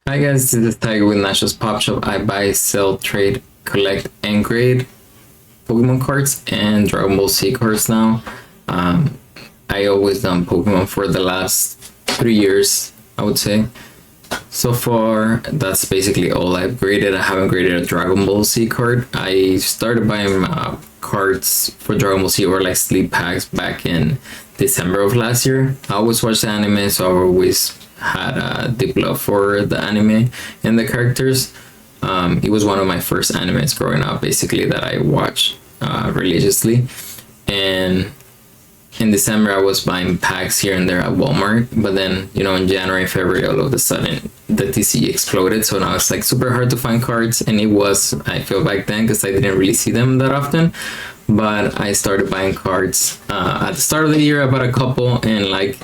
Hi guys, this is Tiger with Nacho's Pop Shop. I buy, sell, trade, collect, and grade Pokemon cards and Dragon Ball Z cards now. Um, I always done Pokemon for the last 3 years, I would say. So far, that's basically all I've graded. I haven't graded a Dragon Ball Z card. I started buying cards for Dragon Ball Z or like sleep packs back in December of last year. I always watched the anime, so I always had a deep love for the anime and the characters. It was one of my first animes growing up, basically, that I watched religiously. And in December, I was buying packs here and there at Walmart, but then, in January, February, all of a sudden, the TCG exploded. So now it's like super hard to find cards, and it was, I feel, back then, because I didn't really see them that often. But I started buying cards at the start of the year. I bought a couple, and like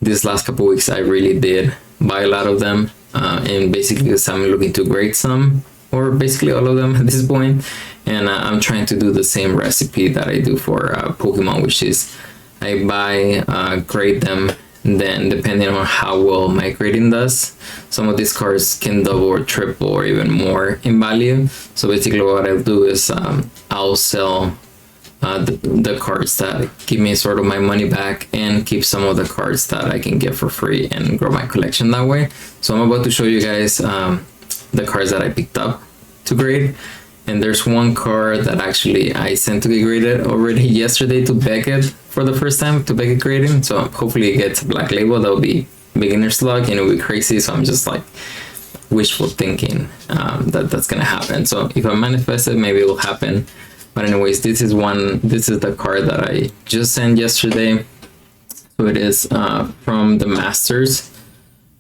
this last couple weeks, I really did buy a lot of them, and basically because I'm looking to grade some, or basically all of them at this point. And I'm trying to do the same recipe that I do for Pokemon, which is I buy, grade them, and then depending on how well my grading does, some of these cards can double or triple or even more in value. So basically what I'll do is I'll sell the cards that give me sort of my money back and keep some of the cards that I can get for free and grow my collection that way. So I'm about to show you guys the cards that I picked up to grade. And there's one card that actually I sent to get graded already yesterday to Beckett for the first time, to Beckett grading. So hopefully it gets a black label. That'll be beginner's luck and it'll be crazy. So I'm just like wishful thinking that that's gonna happen. So if I manifest it, maybe it will happen. But anyways, this is the card that I just sent yesterday. So it is from the Masters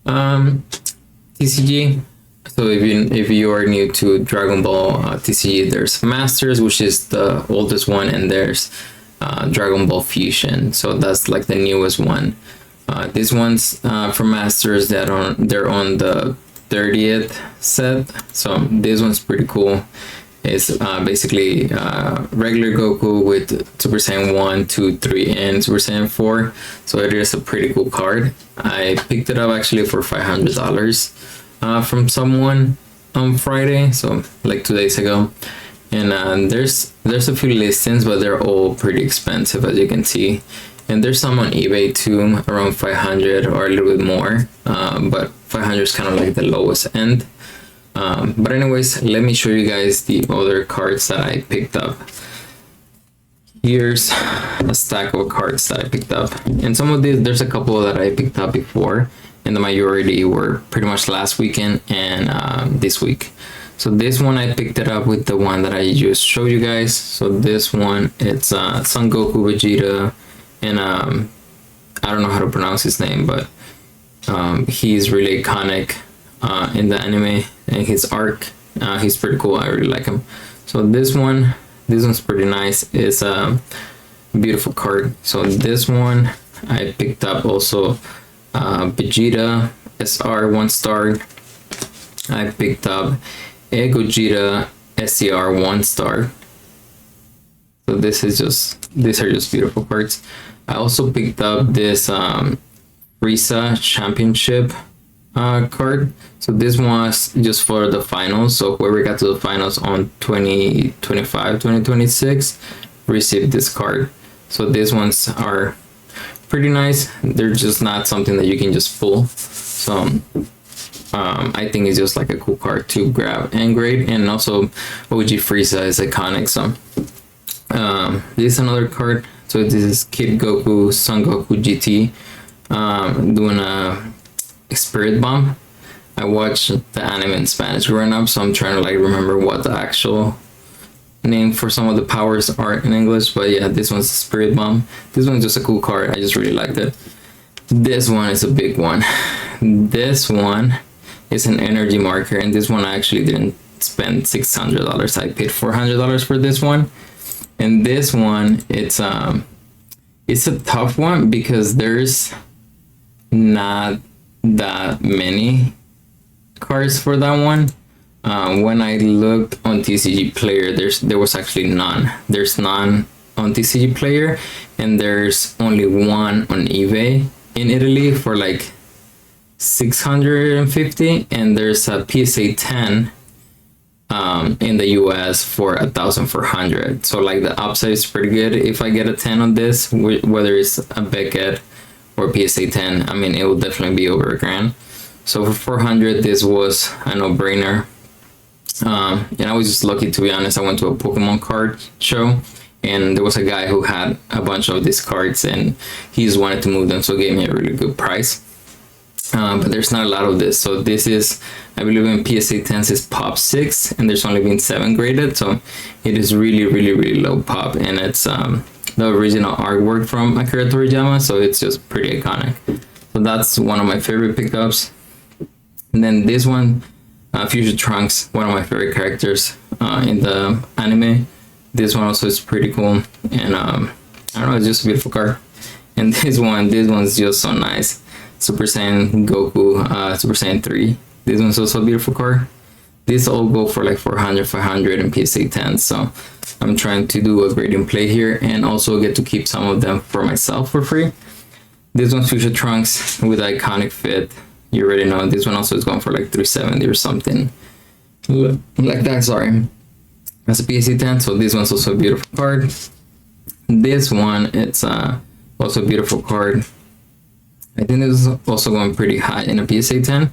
TCG. So if you are new to Dragon Ball TCG, there's Masters, which is the oldest one, and there's Dragon Ball Fusion. So that's like the newest one. These ones from Masters they're on the 30th set. So this one's pretty cool. It's basically regular Goku with Super Saiyan 1, 2, 3, and Super Saiyan 4. So it is a pretty cool card. I picked it up actually for $500 from someone on Friday, so like 2 days ago. And there's a few listings, but they're all pretty expensive, as you can see. And there's some on eBay too, around 500 or a little bit more, but 500 is kind of like the lowest end. But anyways, let me show you guys the other cards that I picked up. Here's a stack of cards that I picked up, and some of these, there's a couple that I picked up before, and the majority were pretty much last weekend and this week. So this one I picked it up with the one that I just showed you guys. So this one, it's Son Goku Vegeta, and I don't know how to pronounce his name, but he's really iconic in the anime, and his arc, he's pretty cool. I really like him. So this one's pretty nice. It's a beautiful card. So this one I picked up also Vegeta SR 1 star. I picked up Gogeta SCR 1 star. So these are just beautiful cards. I also picked up this Frieza Championship card. So this was just for the finals. So whoever got to the finals on 2025, 2026 received this card. So these ones are pretty nice. They're just not something that you can just pull. So I think it's just like a cool card to grab and grade. And also OG Frieza is iconic. So this is another card. So this is Kid Goku Son Goku GT doing a Spirit Bomb. I watched the anime in Spanish growing up, so I'm trying to like remember what the actual name for some of the powers are in English. But yeah, this one's Spirit Bomb. This one's just a cool card. I just really liked it. This one is a big one. This one is an energy marker, and this one I actually didn't spend $600. I paid $400 for this one. And this one, it's a tough one because there's not that many cards for that one. When I looked on TCG Player, there was actually none. There's none on TCG Player, and there's only one on eBay in Italy for like 650, and there's a PSA 10 in the US for 1,400. So like the upside is pretty good. If I get a 10 on this, whether it's a Beckett or PSA 10, I mean, it will definitely be over $1,000. So for 400, this was a no-brainer. And I was just lucky, to be honest. I went to a Pokemon card show, and there was a guy who had a bunch of these cards, and he just wanted to move them, so he gave me a really good price. But there's not a lot of this. So this is, I believe in PSA 10s is pop 6, and there's only been 7 graded, so it is really, really, really low pop, and it's the original artwork from Akira Toriyama, so it's just pretty iconic. So that's one of my favorite pickups. And then this one, Future Trunks, one of my favorite characters in the anime. This one also is pretty cool, and I don't know, it's just a beautiful card. And this one's just so nice. Super Saiyan Goku, Super Saiyan 3. This one's also a beautiful card. These all go for like 400, 500 and PSA 10. So I'm trying to do a grading play here and also get to keep some of them for myself for free. This one's Future Trunks with iconic fit. You already know. This one also is going for like 370 or something like that. Sorry. That's a PSA 10. So this one's also a beautiful card. This one, it's also a beautiful card. I think this is also going pretty high in a PSA 10.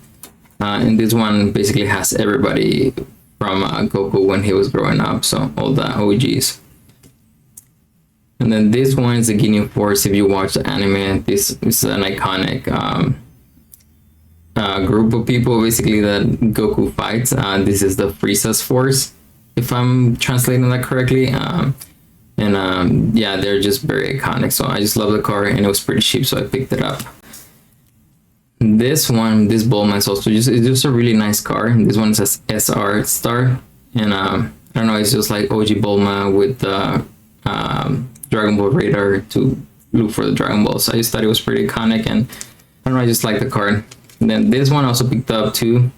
And this one basically has everybody from Goku when he was growing up, so all the OGs. And then this one is the Ginyu Force. If you watch the anime, this is an iconic group of people basically that Goku fights. This is the Frieza's Force, if I'm translating that correctly. Yeah, they're just very iconic. So I just love the card, and it was pretty cheap, so I picked it up. This one, this Bulma is also it's just a really nice card. This one is a SR star, and I don't know, it's just like OG Bulma with the Dragon Ball radar to look for the Dragon Balls. I just thought it was pretty iconic, and I don't know, I just like the card. And then this one also picked up two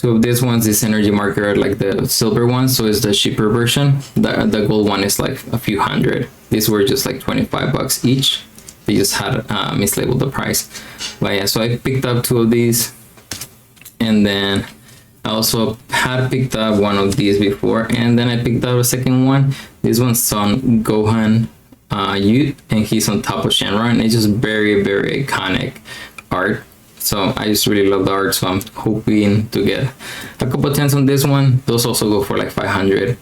of these ones. This energy marker, like the silver one, so it's the cheaper version. The gold one is like a few hundred. These were just like $25 each. They just had mislabeled the price. But yeah, so I picked up 2 of these, and then I also had picked up one of these before, and then I picked up a second one. This one's on Gohan Youth, and he's on top of Shenron, and it's just very, very iconic art. So I just really love the art, so I'm hoping to get a couple of 10s on this one. Those also go for like 500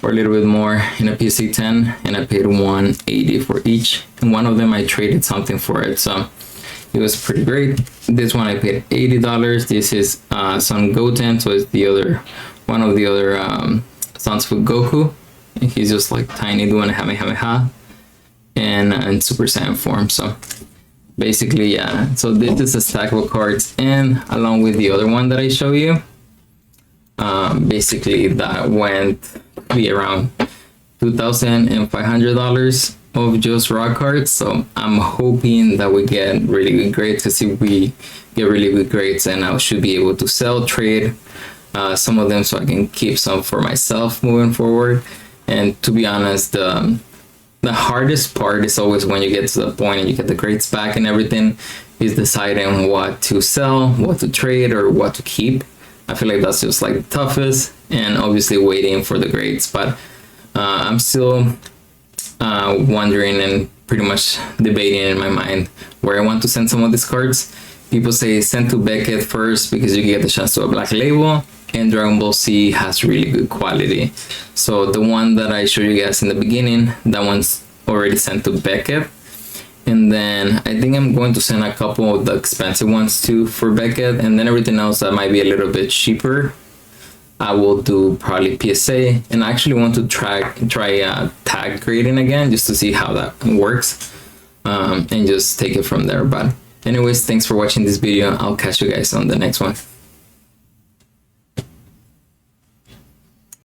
or a little bit more in a PSA 10, and I paid 180 for each, and one of them I traded something for it, so it was pretty great. This one I paid $80. This is Son Goten, so it's the other one of the other sons of Goku, and he's just like tiny doing a Kamehameha and in Super Saiyan form. So basically, yeah, so this is a stack of cards, and along with the other one that I show you, basically that went to be around $2,500 of just raw cards. So I'm hoping that we get really good grades, because if we get really good grades, then I should be able to sell, trade some of them, so I can keep some for myself moving forward. And to be honest, the hardest part is always when you get to the point and you get the grades back and everything, is deciding what to sell, what to trade, or what to keep. I feel like that's just like the toughest, and obviously waiting for the grades. But I'm still wondering and pretty much debating in my mind where I want to send some of these cards. People say send to Beckett first, because you get the chance to a black label, and Dragon Ball Z has really good quality. So the one that I showed you guys in the beginning, that one's already sent to Beckett. And then I think I'm going to send a couple of the expensive ones too for Beckett, and then everything else that might be a little bit cheaper, I will do probably PSA. And I actually want to try tag grading again, just to see how that works, and just take it from there. But anyways, thanks for watching this video. I'll catch you guys on the next one.